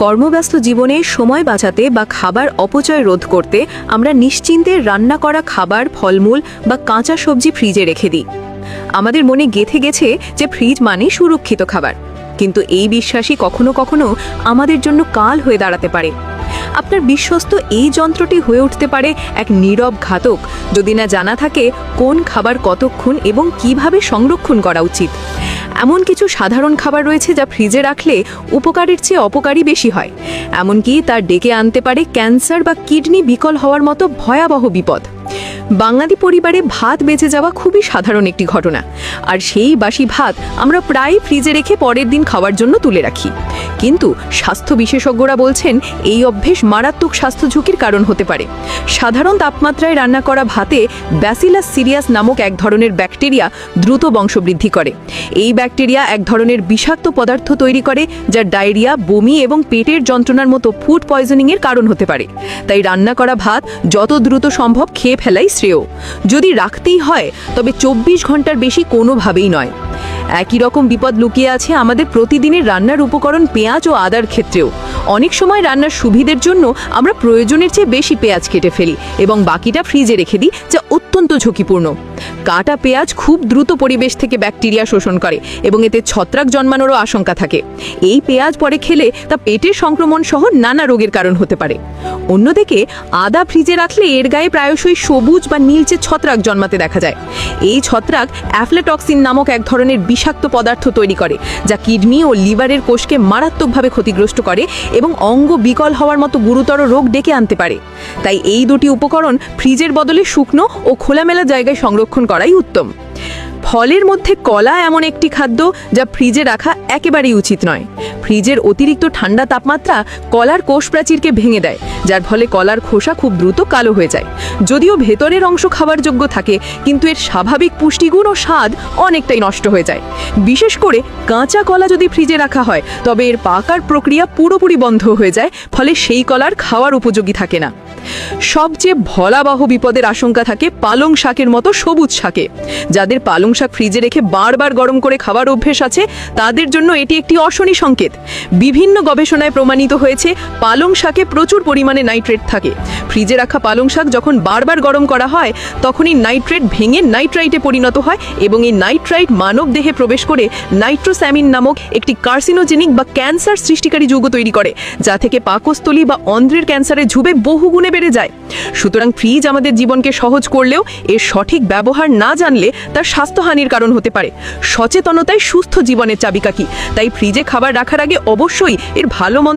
কর্মব্যস্ত জীবনে সময় বাঁচাতে বা খাবার অপচয় রোধ করতে আমরা নিশ্চিন্তে রান্না করা খাবার, ফলমূল বা কাঁচা সবজি ফ্রিজে রেখে দিই। আমাদের মনে গেঁথে গেছে যে ফ্রিজ মানে সুরক্ষিত খাবার, কিন্তু এই বিশ্বাসই কখনো কখনো আমাদের জন্য কাল হয়ে দাঁড়াতে পারে। আপনার বিশ্বস্ত এই যন্ত্রটি হয়ে উঠতে পারে এক নীরব ঘাতক, যদি না জানা থাকে কোন খাবার কতক্ষণ এবং কিভাবে সংরক্ষণ করা উচিত। এমন কিছু সাধারণ খাবার রয়েছে যা ফ্রিজে রাখলে উপকারের চেয়ে অপকারই বেশি হয়, এমনকি তা ডেকে আনতে পারে ক্যান্সার বা কিডনি বিকল হওয়ার মতো ভয়াবহ বিপদ। বাঙালি পরিবারে ভাত বেঁচে যাওয়া খুবই সাধারণ একটি ঘটনা, আর সেই বাসি ভাত আমরা প্রায় ফ্রিজে রেখে পরের দিন খাওয়ার জন্য তুলে রাখি। কিন্তু স্বাস্থ্য বিশেষজ্ঞরা বলছেন এই অভ্যেস মারাত্মক স্বাস্থ্য ঝুঁকির কারণ হতে পারে। সাধারণ তাপমাত্রায় রান্না করা ভাতে ব্যাসিলাস সিরিয়াস নামক এক ধরনের ব্যাকটেরিয়া দ্রুত বংশবৃদ্ধি করে। এই ব্যাকটেরিয়া এক ধরনের বিষাক্ত পদার্থ তৈরি করে, যা ডায়রিয়া, বমি এবং পেটের যন্ত্রণার মতো ফুড পয়জনিংয়ের কারণ হতে পারে। তাই রান্না করা ভাত যত দ্রুত সম্ভব খেয়ে ফেলাই শ্রেয়। যদি রাখতেই হয় তবে 24 ঘন্টার বেশি কোনোভাবেই নয়। একই রকম বিপদ লুকিয়ে আছে আমাদের প্রতিদিনের রান্নার উপকরণ পেঁয়াজ ও আদার ক্ষেত্রেও। অনেক সময় রান্নার সুবিধের জন্য আমরা প্রয়োজনের চেয়ে বেশি পেঁয়াজ কেটে ফেলি এবং বাকিটা ফ্রিজে রেখে দিই, যা অত্যন্ত ঝুঁকিপূর্ণ। কাটা পেঁয়াজ খুব দ্রুত পরিবেশ থেকে ব্যাকটেরিয়া শোষণ করে এবং এতে ছত্রাক জন্মানোরও আশঙ্কা থাকে। এই পেঁয়াজ পরে খেলে তা পেটের সংক্রমণ সহ নানা রোগের কারণ হতে পারে। অন্যদিকে আদা ফ্রিজে রাখলে এর গায়ে প্রায়শই সবুজ বা নীলচে ছত্রাক জন্মাতে দেখা যায়। এই ছত্রাক অ্যাফ্লাটক্সিন নামক এক ধরনের বিষাক্ত পদার্থ তৈরি করে, যা কিডনি ও লিভারের কোষকে মারাত্মকভাবে ক্ষতিগ্রস্ত করে এবং অঙ্গ বিকল হওয়ার মতো গুরুতর রোগ ডেকে আনতে পারে। তাই এই দুটি উপকরণ ফ্রিজের বদলে শুকনো ও খোলামেলা জায়গায় সংরক্ষণ করাই উত্তম। ফলের মধ্যে কলা এমন একটি খাদ্য যা ফ্রিজে রাখা একেবারেই উচিত নয়। ফ্রিজের অতিরিক্ত ঠান্ডা তাপমাত্রা কলার কোষ প্রাচীরকে ভেঙে দেয়, যার ফলে কলার খোসা খুব দ্রুত কালো হয়ে যায়। যদিও ভেতরের অংশ খাবার যোগ্য থাকে, কিন্তু এর স্বাভাবিক পুষ্টিগুণ ও স্বাদ অনেকটাই নষ্ট হয়ে যায়। বিশেষ করে কাঁচা কলা যদি ফ্রিজে রাখা হয় তবে এর পাকার প্রক্রিয়া পুরোপুরি বন্ধ হয়ে যায়, ফলে সেই কলার খাওয়ার উপযোগী থাকে না। সবচেয়ে ভয়াবহ বিপদের আশঙ্কা থাকে পালং শাকের মতো সবুজ শাকে। যাদের পালং শাক ফ্রিজে রেখে বারবার গরম করে খাওয়ার অভ্যেস আছে, তাদের জন্য এটি একটি অশনি সংকেত। বিভিন্ন গবেষণায় প্রমাণিত হয়েছে পালং শাকে প্রচুর পরিমাণে নাইট্রেট থাকে। ফ্রিজে রাখা পালং শাক যখন বারবার গরম করা হয়, তখনই নাইট্রেট ভেঙে নাইট্রাইটে পরিণত হয় এবং এই নাইট্রাইট মানব দেহে প্রবেশ করে নাইট্রোস্যামিন নামক একটি কার্সিনোজেনিক বা ক্যান্সার সৃষ্টিকারী যৌগ তৈরি করে, যা থেকে পাকস্থলী বা অন্ত্রের ক্যান্সারের ঝুঁকি বহুগুণে বেড়ে যায়। সুতরাং ফ্রিজ আমাদের জীবনকে সহজ করলেও এর সঠিক ব্যবহার না জানলে তার স্বাস্থ্যহানির কারণ হতে পারে। সচেতনতাই সুস্থ জীবনের চাবিকাঠি। তাই ফ্রিজে খাবার রাখার আগে অবশ্যই এর ভালো মন্দ